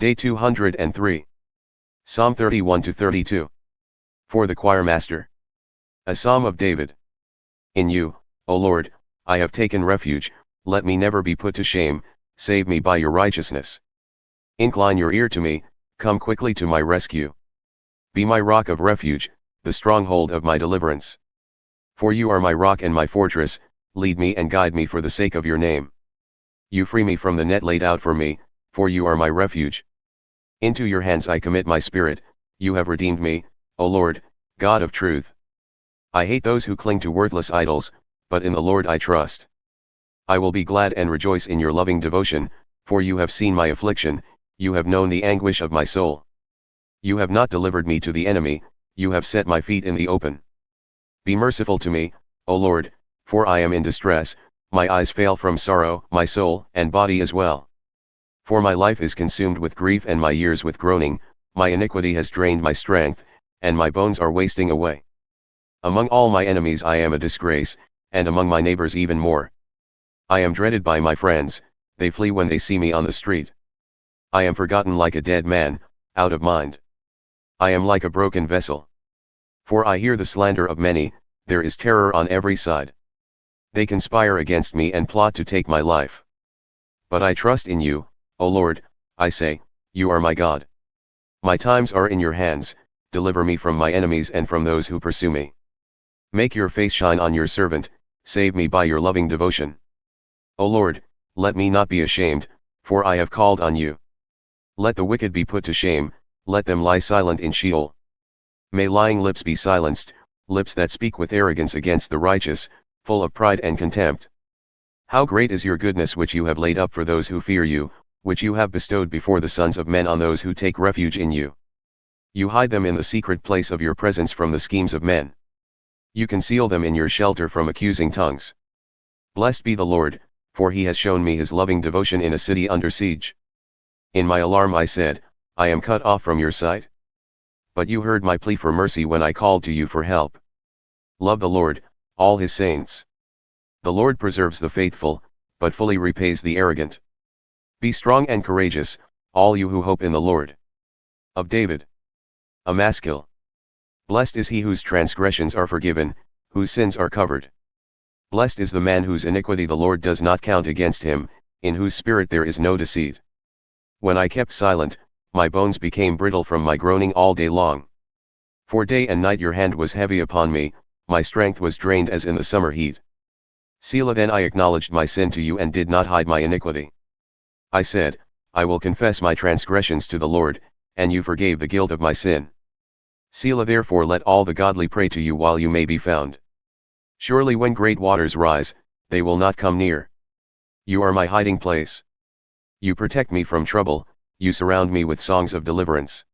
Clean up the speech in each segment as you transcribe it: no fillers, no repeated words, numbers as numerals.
Day 203. Psalm 31-32. For the choirmaster. A Psalm of David. In you, O Lord, I have taken refuge, let me never be put to shame, save me by your righteousness. Incline your ear to me, come quickly to my rescue. Be my rock of refuge, the stronghold of my deliverance. For you are my rock and my fortress, lead me and guide me for the sake of your name. You free me from the net laid out for me, for you are my refuge. Into your hands I commit my spirit, you have redeemed me, O Lord, God of truth. I hate those who cling to worthless idols, but in the Lord I trust. I will be glad and rejoice in your loving devotion, for you have seen my affliction, you have known the anguish of my soul. You have not delivered me to the enemy, you have set my feet in the open. Be merciful to me, O Lord, for I am in distress, my eyes fail from sorrow, my soul and body as well. For my life is consumed with grief and my years with groaning, my iniquity has drained my strength, and my bones are wasting away. Among all my enemies I am a disgrace, and among my neighbors even more. I am dreaded by my friends, they flee when they see me on the street. I am forgotten like a dead man, out of mind. I am like a broken vessel. For I hear the slander of many, there is terror on every side. They conspire against me and plot to take my life. But I trust in you, O Lord, I say, you are my God. My times are in your hands, deliver me from my enemies and from those who pursue me. Make your face shine on your servant, save me by your loving devotion. O Lord, let me not be ashamed, for I have called on you. Let the wicked be put to shame, let them lie silent in Sheol. May lying lips be silenced, lips that speak with arrogance against the righteous, full of pride and contempt. How great is your goodness which you have laid up for those who fear you, which you have bestowed before the sons of men on those who take refuge in you. You hide them in the secret place of your presence from the schemes of men. You conceal them in your shelter from accusing tongues. Blessed be the Lord, for he has shown me his loving devotion in a city under siege. In my alarm I said, I am cut off from your sight. But you heard my plea for mercy when I called to you for help. Love the Lord, all his saints. The Lord preserves the faithful, but fully repays the arrogant. Be strong and courageous, all you who hope in the Lord. Of David. A Maskil. Blessed is he whose transgressions are forgiven, whose sins are covered. Blessed is the man whose iniquity the Lord does not count against him, in whose spirit there is no deceit. When I kept silent, my bones became brittle from my groaning all day long. For day and night your hand was heavy upon me, my strength was drained as in the summer heat. Selah then I acknowledged my sin to you and did not hide my iniquity. I said, I will confess my transgressions to the Lord, and you forgave the guilt of my sin. Selah therefore let all the godly pray to you while you may be found. Surely when great waters rise, they will not come near. You are my hiding place. You protect me from trouble, you surround me with songs of deliverance.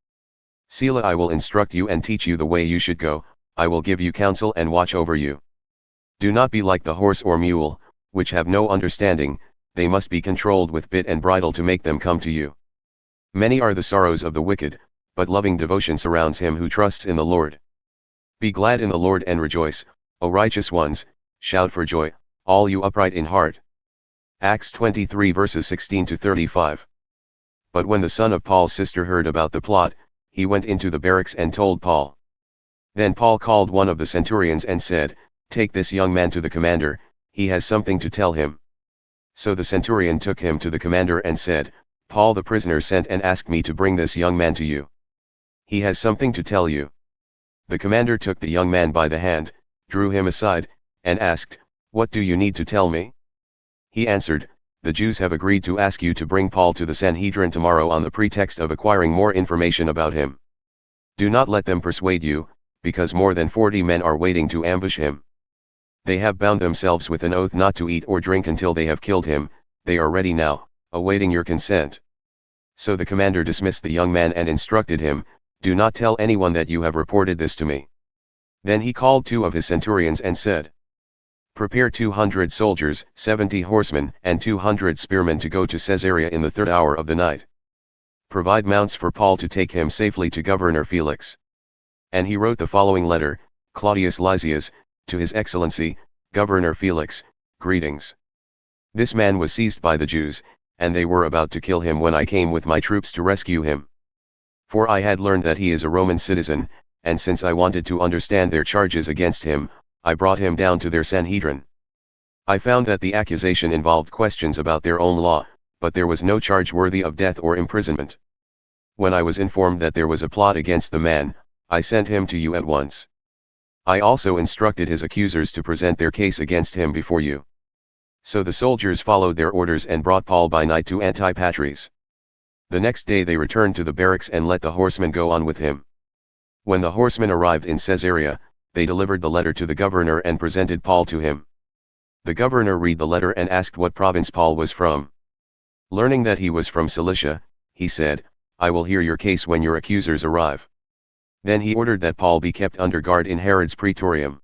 Selah I will instruct you and teach you the way you should go, I will give you counsel and watch over you. Do not be like the horse or mule, which have no understanding, they must be controlled with bit and bridle to make them come to you. Many are the sorrows of the wicked, but loving devotion surrounds him who trusts in the Lord. Be glad in the Lord and rejoice, O righteous ones, shout for joy, all you upright in heart. Acts 23 verses 16-35. But when the son of Paul's sister heard about the plot, he went into the barracks and told Paul. Then Paul called one of the centurions and said, Take this young man to the commander, he has something to tell him. So the centurion took him to the commander and said, Paul the prisoner sent and asked me to bring this young man to you. He has something to tell you. The commander took the young man by the hand, drew him aside, and asked, What do you need to tell me? He answered, The Jews have agreed to ask you to bring Paul to the Sanhedrin tomorrow on the pretext of acquiring more information about him. Do not let them persuade you, because more than 40 men are waiting to ambush him. They have bound themselves with an oath not to eat or drink until they have killed him, they are ready now, awaiting your consent. So the commander dismissed the young man and instructed him, Do not tell anyone that you have reported this to me. Then he called 2 of his centurions and said, Prepare 200 soldiers, 70 horsemen and 200 spearmen to go to Caesarea in the 3rd hour of the night. Provide mounts for Paul to take him safely to Governor Felix. And he wrote the following letter, Claudius Lysias, to his excellency, Governor Felix, greetings. This man was seized by the Jews, and they were about to kill him when I came with my troops to rescue him. For I had learned that he is a Roman citizen, and since I wanted to understand their charges against him, I brought him down to their Sanhedrin. I found that the accusation involved questions about their own law, but there was no charge worthy of death or imprisonment. When I was informed that there was a plot against the man, I sent him to you at once. I also instructed his accusers to present their case against him before you. So the soldiers followed their orders and brought Paul by night to Antipatris. The next day they returned to the barracks and let the horsemen go on with him. When the horsemen arrived in Caesarea, they delivered the letter to the governor and presented Paul to him. The governor read the letter and asked what province Paul was from. Learning that he was from Cilicia, he said, "I will hear your case when your accusers arrive." Then he ordered that Paul be kept under guard in Herod's praetorium.